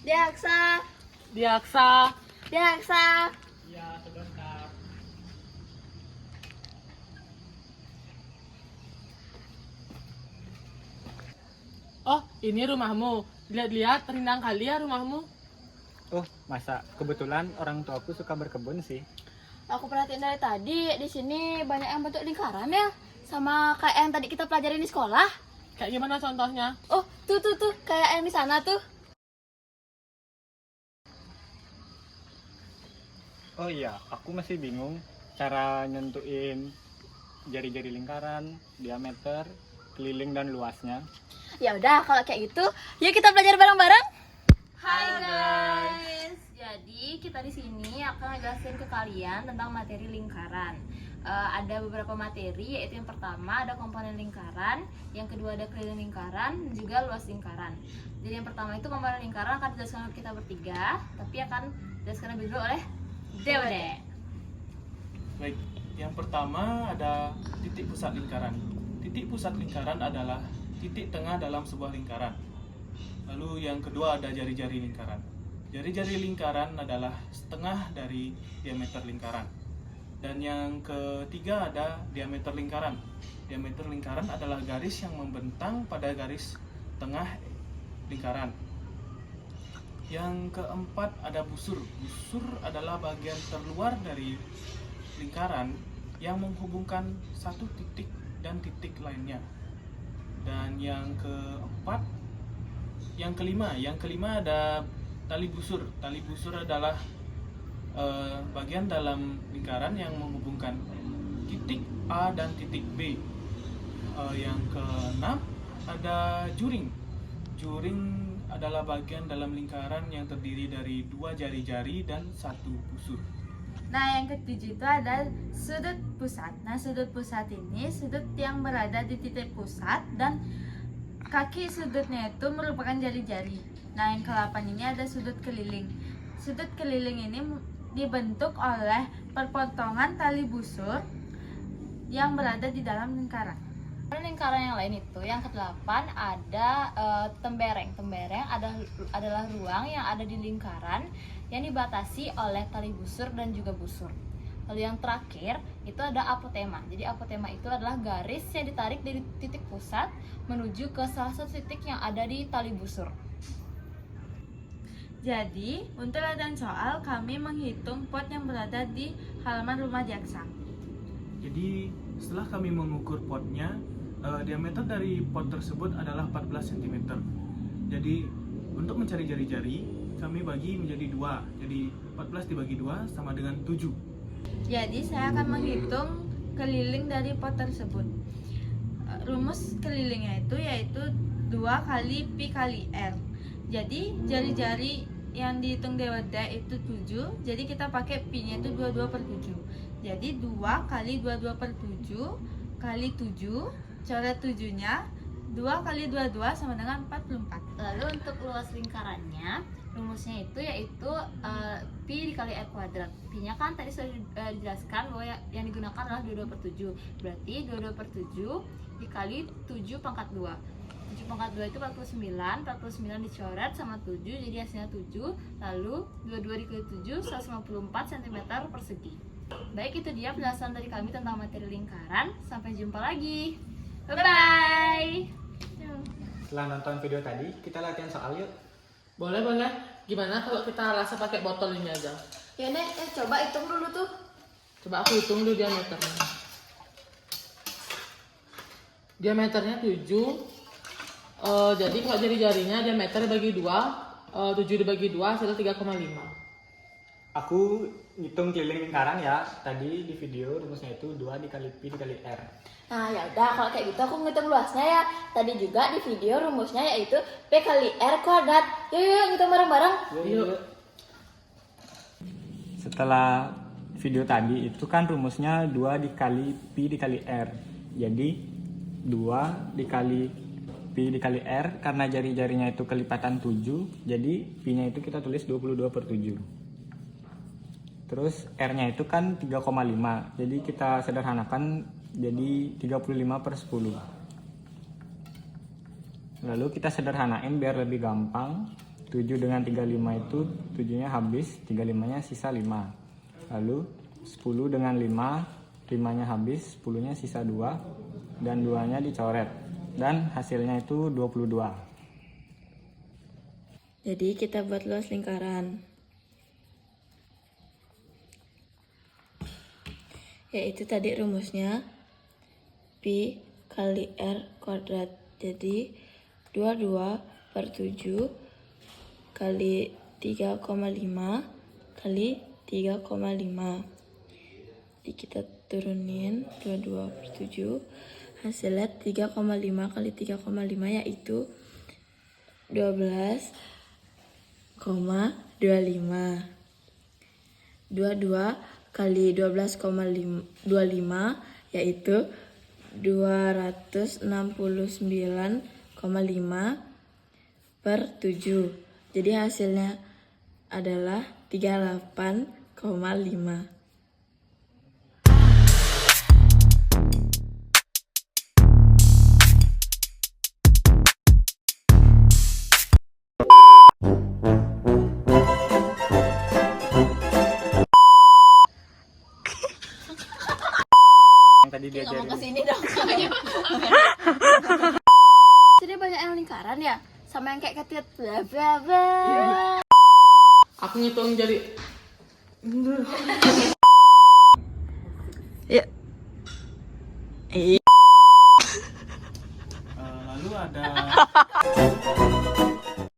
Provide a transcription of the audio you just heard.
Diaksa. Diaksa. Diaksa. Ya, sebentar. Oh, ini rumahmu. Lihat-lihat, rindang kali ya rumahmu. Oh, masa kebetulan orang tuaku suka berkebun sih. Aku perhatiin dari tadi di sini banyak yang bentuk lingkaran ya, sama kayak yang tadi kita pelajarin di sekolah. Kayak gimana contohnya? Oh, tuh, kayak yang di sana tuh. Oh iya, aku masih bingung cara nyentuhin jari-jari lingkaran, diameter, keliling dan luasnya. Ya udah, kalau kayak gitu, yuk kita belajar bareng-bareng. Hai, guys. Jadi kita di sini akan ngejelasin ke kalian tentang materi lingkaran. Ada beberapa materi, yaitu yang pertama ada komponen lingkaran, yang kedua ada keliling lingkaran, dan juga luas lingkaran. Jadi yang pertama itu komponen lingkaran akan dijelaskan oleh kita bertiga, tapi akan dijelaskan lebih dulu oleh Dewde. Baik, yang pertama ada titik pusat lingkaran. Titik pusat lingkaran adalah titik tengah dalam sebuah lingkaran. Lalu yang kedua ada jari-jari lingkaran. Jari-jari lingkaran adalah setengah dari diameter lingkaran. Dan yang ketiga ada diameter lingkaran. Diameter lingkaran adalah garis yang membentang pada garis tengah lingkaran. Yang keempat ada busur. Busur adalah bagian terluar dari lingkaran yang menghubungkan satu titik dan titik lainnya. Dan yang kelima ada tali busur. Tali busur adalah bagian dalam lingkaran yang menghubungkan titik A dan titik B. Yang keenam ada juring. Juring adalah bagian dalam lingkaran yang terdiri dari dua jari-jari dan satu busur. Nah, yang ketujuh itu ada sudut pusat. Nah, sudut pusat ini sudut yang berada di titik pusat dan kaki sudutnya itu merupakan jari-jari. Nah, yang ke-8 ini ada sudut keliling. Sudut keliling ini dibentuk oleh perpotongan tali busur yang berada di dalam lingkaran. Lingkaran yang lain itu, yang ke-8 ada tembereng. Tembereng adalah ruang yang ada di lingkaran yang dibatasi oleh tali busur dan juga busur. Lalu yang terakhir itu ada apotema. Jadi apotema itu adalah garis yang ditarik dari titik pusat menuju ke salah satu titik yang ada di tali busur. Jadi, untuk latihan soal kami menghitung pot yang berada di halaman rumah Diaksa. Jadi setelah kami mengukur potnya, diameter dari pot tersebut adalah 14 cm. Jadi untuk mencari jari-jari kami bagi menjadi 2. Jadi 14 dibagi 2 sama dengan 7. Jadi, saya akan menghitung keliling dari pot tersebut. Rumus kelilingnya itu yaitu 2 kali pi kali r. Jadi jari-jari yang dihitung Dewda itu 7. Jadi kita pakai pi-nya itu 22 per 7. Jadi 2 kali 22 per 7 kali 7. Coret 7-nya 2 kali 22 sama dengan 44. Lalu untuk luas lingkarannya, rumusnya itu yaitu pi dikali r kuadrat. Pi-nya kan tadi sudah dijelaskan bahwa yang digunakan adalah 22 per 7. Berarti 22 per 7 dikali 7 pangkat 2. 7 pangkat 2 itu 49. 49 dicoret sama 7, jadi hasilnya 7. Lalu 22 dikali 7, 154 cm persegi. Baik, itu dia penjelasan dari kami tentang materi lingkaran. Sampai jumpa lagi. Bye-bye. Setelah nonton video tadi, kita latihan soal yuk. Boleh. Gimana kalau kita rasa pakai botol ini aja? Ya deh, coba hitung dulu tuh. Coba aku hitung dulu diameternya. Diameternya 7. Jadi kalau jari-jarinya diameter dibagi 2, 7 dibagi 2 hasilnya 3,5. Aku ngitung keliling lingkaran ya. Tadi di video rumusnya itu 2 dikali pi dikali r. Nah ya udah, kalau kayak gitu aku ngitung luasnya ya. Tadi juga di video rumusnya yaitu P kali R kuadrat. Yuk ngitung bareng-bareng. Yuk. Setelah video tadi itu kan rumusnya 2 dikali pi dikali r. Jadi 2 dikali pi dikali r, karena jari-jarinya itu kelipatan 7, jadi pi-nya itu kita tulis 22 per 7. Terus r-nya itu kan 3,5, jadi kita sederhanakan jadi 35 per 10. Lalu kita sederhanain biar lebih gampang. 7 dengan 35 itu 7-nya habis, 35-nya sisa 5. Lalu 10 dengan 5, 5-nya habis, 10-nya sisa 2, dan 2-nya dicoret. Dan hasilnya itu 22. Jadi kita buat luas lingkaran. Yaitu tadi rumusnya pi kali r kuadrat. Jadi 22/7 kali 3,5 kali 3,5. Jadi kita turunin 22/7, hasilnya 3,5 kali 3,5 yaitu 12,25. 22 kali 12,25 yaitu 269,5/7. Jadi hasilnya adalah 38,5. Yang tadi diajarin. Kesini dong. Jadi banyak yang lingkaran ya, sama yang kayak ketit bla bla bla. Aku ngitung jadi. Lalu ada